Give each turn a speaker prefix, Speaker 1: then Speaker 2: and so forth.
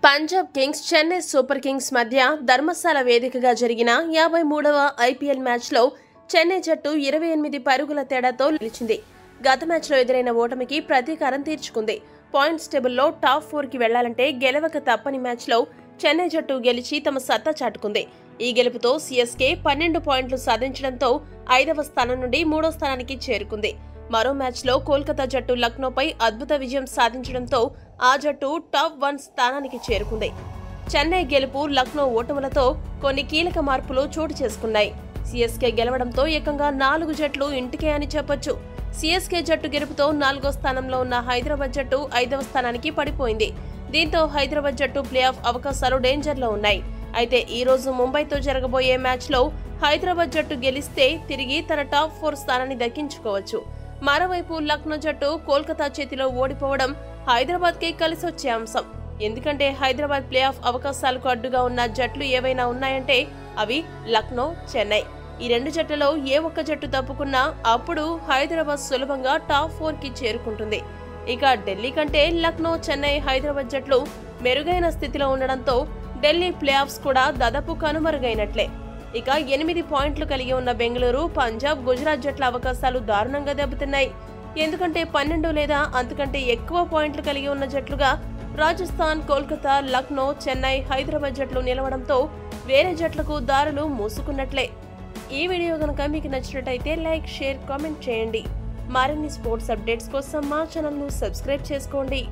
Speaker 1: Punjab Kings Chennai super Kings మధ్య ధర్మశాల వేదికగా జరిగిన 53వ ఐపీఎల్ మ్యాచ్లో చెన్నై జట్టు 28 పరుగుల తేడాతో నిలిచింది. గత మ్యాచ్లో ఎదురైన ఓటమికి ప్రతీకారం తీర్చుకుంది. పాయింట్స్ టేబుల్లో టాప్ 4కి వెళ్లాలంటే గెలవక తప్పని మ్యాచ్లో చెన్నై జట్టు గెలిచి తమ సత్తా చాటుకుంది. ఈ గెలుపుతో సీఎస్కే 12 పాయింట్లు సాధించడంతో 5వ స్థానం నుండి 3వ స్థానానికి చేరుకుంది. మరో మ్యాచ్లో కోల్కతా జట్టు లక్నోపై అద్భుత విజయం సాధించడంతో ఆ జట్టు టాప్ 1 స్థానానికి చేరుకుంది. చెన్నై గెలుపు, లక్నో ఓటములతో కొన్ని కీలక మార్పులు చోటు చేసుకున్నాయి. సీఎస్కే గెలవడంతో ఏకంగా 4 జట్లు ఇంటికే అని చెప్పొచ్చు. సీఎస్కే జట్టు గెలుపుతో 4వ స్థానంలో ఉన్న హైదరాబాద్ జట్టు 5వ స్థానానికి పడిపోయింది. దీంతో హైదరాబాద్ జట్టు ప్లే ఆఫ్ అవకాశాలు డేంజర్లో ఉన్నాయి. అయితే ఈ రోజు ముంబైతో జరగబోయే మ్యాచ్లో హైదరాబాద్ జట్టు గెలిస్తే తిరిగి తన టాప్ 4 స్థానాన్ని దక్కించుకోవచ్చు. మరోవైపు లక్నో జట్టు కోల్కతా చేతిలో ఓడిపోవడం హైదరాబాద్కే కలిసొచ్చే అంశం. ఎందుకంటే హైదరాబాద్ ప్లే ఆఫ్ అవకాశాలకు అడ్డుగా ఉన్న జట్లు ఏవైనా ఉన్నాయంటే అవి లక్నో, చెన్నై. ఈ 2 జట్లలో ఏ ఒక్క జట్టు తప్పుకున్నా అప్పుడు హైదరాబాద్ సులభంగా టాప్ 4కి చేరుకుంటుంది. ఇక ఢిల్లీ కంటే లక్నో, చెన్నై, హైదరాబాద్ జట్లు మెరుగైన స్థితిలో ఉండడంతో ఢిల్లీ ప్లే ఆఫ్స్ కూడా దాదాపు కనుమరుగైనట్లే. ఇక 8 పాయింట్లు కలిగి ఉన్న బెంగళూరు, పంజాబ్, గుజరాత్ జట్ల అవకాశాలు దారుణంగా దెబ్బతిన్నాయి. ఎందుకంటే 12 లేదా అంతకంటే ఎక్కువ పాయింట్లు కలిగి ఉన్న జట్లుగా రాజస్థాన్, కోల్కతా, లక్నో, చెన్నై, హైదరాబాద్ జట్లు నిలవడంతో వేరే జట్లకు దారులు మూసుకున్నట్లే. ఈ వీడియో కనుక మీకు నచ్చినట్టయితే లైక్, షేర్, కామెంట్ చేయండి. మరిన్ని స్పోర్ట్స్ అప్డేట్స్ కోసం మా ఛానల్ను సబ్స్క్రైబ్ చేసుకోండి.